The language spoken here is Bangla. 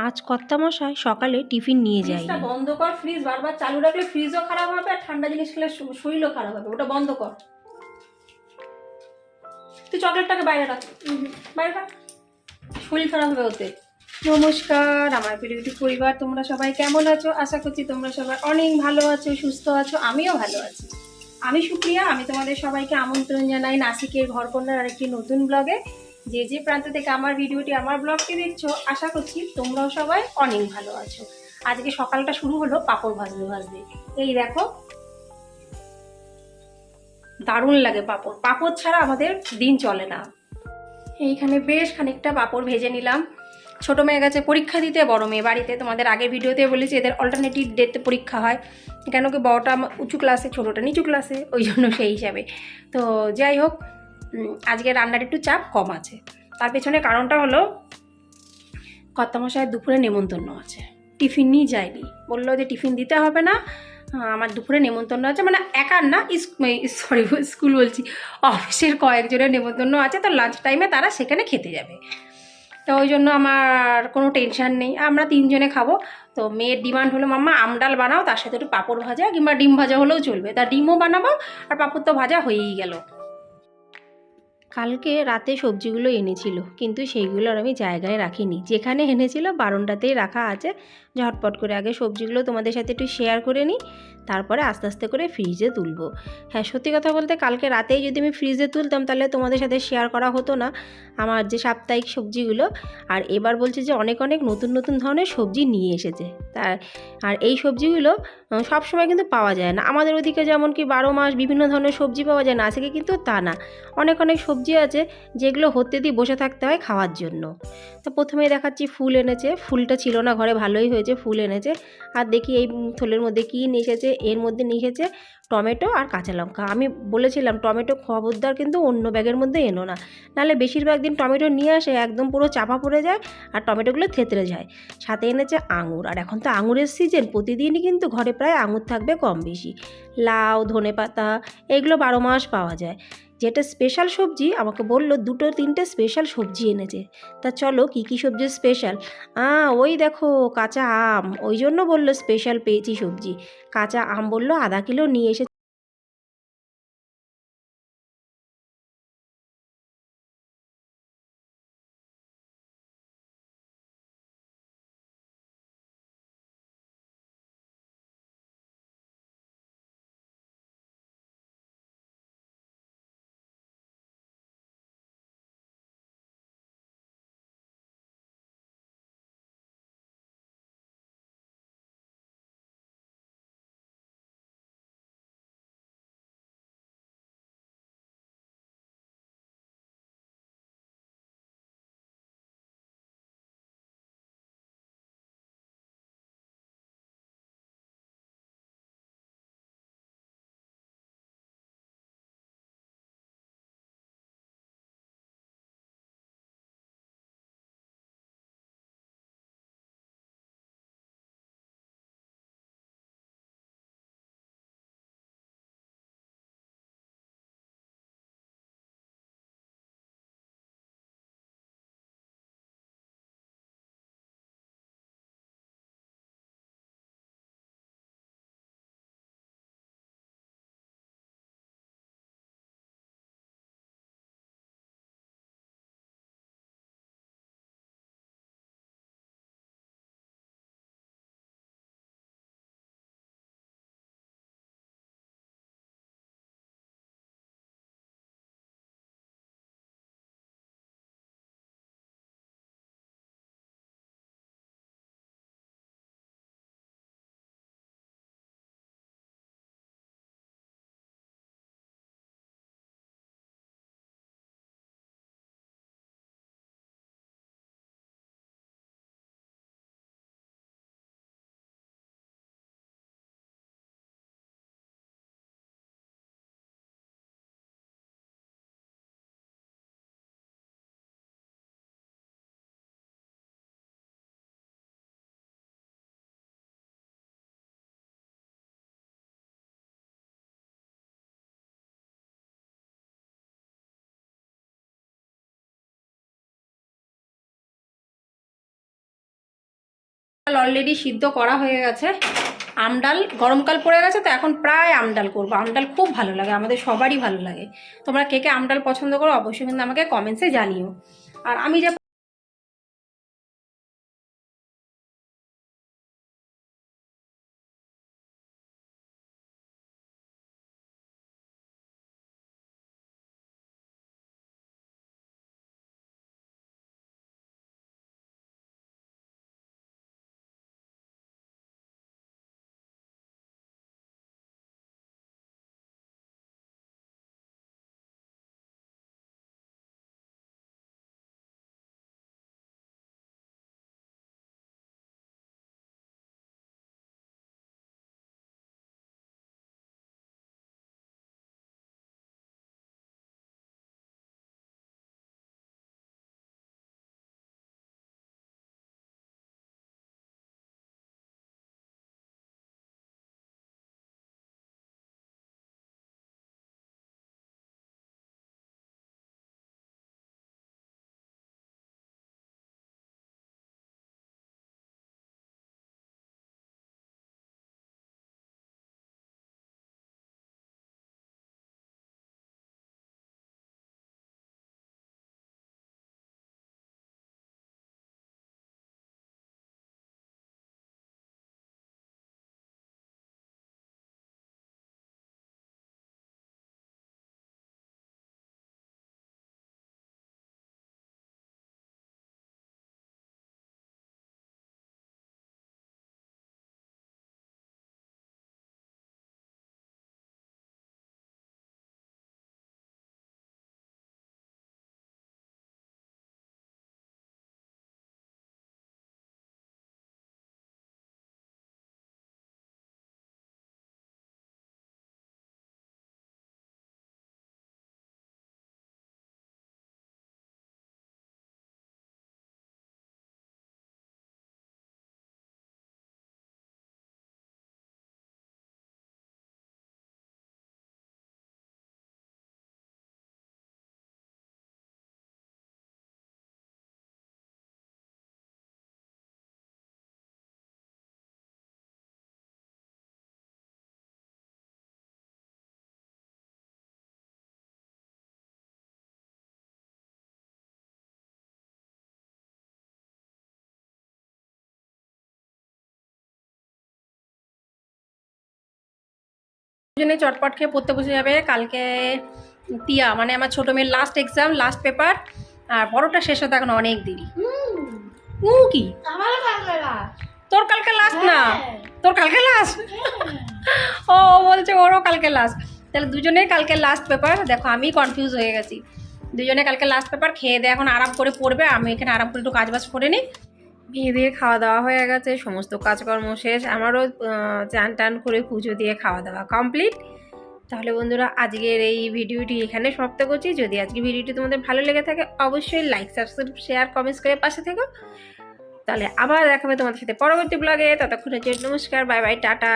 আজ কর্তামশাই সকালে টিফিন নিয়ে যায়নি। ফ্রিজটা বন্ধ কর, ফ্রিজ বারবার চালু রাখলে ফ্রিজও খারাপ হবে আর ঠান্ডা জিনিস খেলে শরীরও খারাপ হবে, ওটা বন্ধ কর। তুই চকলেটটাকে বাইরে রাখ, বাইরে রাখ, শরীর খারাপ হবে ওতে। নমস্কার আমার প্রিয় পরিবার, তোমরা সবাই কেমন আছো? আশা করছি তোমরা সবাই অনেক ভালো আছো, সুস্থ আছো, আমিও ভালো আছি। আমি সুপ্রিয়া, আমি তোমাদের সবাইকে আমন্ত্রণ জানাই নাসিকের ঘরকন্যার আরেকটি নতুন ব্লগে। যে যে প্রান্ত থেকে আমার ভিডিওটি, আমার ব্লগটি দেখছো, আশা করছি তোমরাও সবাই অনেক ভালো আছো। আজকে সকালটা শুরু হলো পাঁপড় ভাজতে ভাজতে। এই দেখো, দারুণ লাগে পাঁপড়, পাঁপড় ছাড়া আমাদের দিন চলে না। এইখানে বেশ খানিকটা পাঁপড় ভেজে নিলাম। ছোটো মেয়ে গেছে পরীক্ষা দিতে, বড় মেয়ে বাড়িতে। তোমাদের আগের ভিডিওতে বলেছি এদের অল্টারনেটিভ ডেতে পরীক্ষা হয়, কেন কি বড়টা উঁচু ক্লাসে, ছোটোটা নিচু ক্লাসে, ওই জন্য সেই হিসাবে। তো যাই হোক, আজকে রান্নার একটু চাপ কম আছে। তার পেছনে কারণটা হলো কর্তামশায়ের দুপুরে নেমন্তন্ন আছে, টিফিন নিয়ে যায়নি, বললো যে টিফিন দিতে হবে না, আমার দুপুরে নেমন্তন্ন আছে, মানে একার না, স্কুল বলছি, অফিসের কয়েকজনের নেমন্তন্ন আছে, তো লাঞ্চ টাইমে তারা সেখানে খেতে যাবে। তো ওই জন্য আমার কোনো টেনশান নেই, আমরা তিনজনে খাবো। তো মেয়ের ডিমান্ড হলো মাম্মা আমডাল বানাও, তার সাথে একটু পাঁপড় ভাজা কিংবা ডিম ভাজা হলেও চলবে। তা ডিমও বানাবো আর পাঁপড় তো ভাজা হয়েই গেল। কালকে রাতে সবজিগুলো এনেছিল, কিন্তু সেইগুলো আর আমি জায়গায় রাখিনি, যেখানে এনেছিল বারান্দাতেই রাখা আছে। ঝটপট করে আগে সবজিগুলো তোমাদের সাথে একটু শেয়ার করে নিই, তারপরে আস্তে আস্তে করে ফ্রিজে তুলবো। হ্যাঁ, সত্যি কথা বলতে কালকে রাতেই যদি আমি ফ্রিজে তুলতাম তাহলে তোমাদের সাথে শেয়ার করা হতো না আমার যে সাপ্তাহিক সবজিগুলো। আর এবার বলছে যে অনেক অনেক নতুন নতুন ধরনের সবজি নিয়ে এসেছে। আর এই সবজিগুলো সব সময় কিন্তু পাওয়া যায় না আমাদের ওদিকে, যেমন কি 12 মাস বিভিন্ন ধরনের সবজি পাওয়া যায়, না আজকে কিন্তু তা না। অনেক অনেক সবজি আছে যেগুলো হতে দিয়ে বসে থাকতে হয় খাওয়ার জন্য। তো প্রথমেই দেখাচ্ছি ফুল এনেছে, ফুলটা ছিল না ঘরে, ভালোই হয়েছে ফুল এনেছে। আর দেখি এই থলের মধ্যে কী নিয়ে এসেছে, এর মধ্যে নিয়ে এসেছে টমেটো আর কাঁচা লঙ্কা। আমি বলেছিলাম টমেটো খবরদার কিন্তু অন্য ব্যাগের মধ্যে এনো না, নাহলে বেশিরভাগ দিন টমেটো নিয়ে আসে একদম পুরো চাপা পড়ে যায় আর টমেটোগুলো থেতরে যায়। সাথে এনেছে আঙুর, আর এখন তো আঙুরের সিজন, প্রতিদিনই কিন্তু ঘরে প্রায় আঙুর থাকবে কম বেশি। লাউ, ধনেপাতা, এগুলো 12 মাস পাওয়া যায়। যেটা স্পেশাল সবজি আমাকে বললো 2-3টে স্পেশাল সবজি এনেছে। তা চলো কী কী সবজি স্পেশাল। ওই দেখো কাঁচা আম, ওই জন্য বললো স্পেশাল পেয়েছি সবজি। কাঁচা আম বললো আধা কিলো নিয়ে এসে অলরেডি সিদ্ধ করা হয়ে গেছে। আমডাল গরমকাল পড়ে গেছে তো এখন প্রায় আমডাল করবো। আমডাল খুব ভালো লাগে, আমাদের সবারই ভালো লাগে। তোমরা কে কে আমডাল পছন্দ করো অবশ্যই কিন্তু আমাকে কমেন্টসে জানিও। আর আমি যে দুজনে চটপট খেয়ে পড়তে বসে যাবে। কালকে তিয়া মানে আমার ছোটো মেয়ের লাস্ট এক্সাম, লাস্ট পেপার, আর বড়টা শেষ হতে এখন অনেক দেরি। কি তোর কালকে লাস্ট না? তোর কালকে লাস্ট? ও বলছে ওরও কালকে লাস্ট। তাহলে দুজনেই কালকে লাস্ট পেপার। দেখো আমি কনফিউজ হয়ে গেছি। দুজনে কালকে লাস্ট পেপার, খেয়ে দিয়ে এখন আরাম করে পড়বে। আমি এখানে আরাম করে একটু কাজবাজ করে নিই। বিয়ে দিয়ে খাওয়া দাওয়া হয়ে গেছে, সমস্ত কাজকর্ম শেষ। আমারও চান টান করে পুজো দিয়ে খাওয়া দাওয়া কমপ্লিট। তাহলে বন্ধুরা আজকের এই ভিডিওটি এখানে সমাপ্ত করছি। যদি আজকে ভিডিওটি তোমাদের ভালো লেগে থাকে অবশ্যই লাইক, সাবস্ক্রাইব, শেয়ার, কমেন্টস করে পাশে থেকো। তাহলে আবার দেখাবে তোমাদের সাথে পরবর্তী ব্লগে। ততক্ষণের জন্য নমস্কার, বাই বাই, টাটা।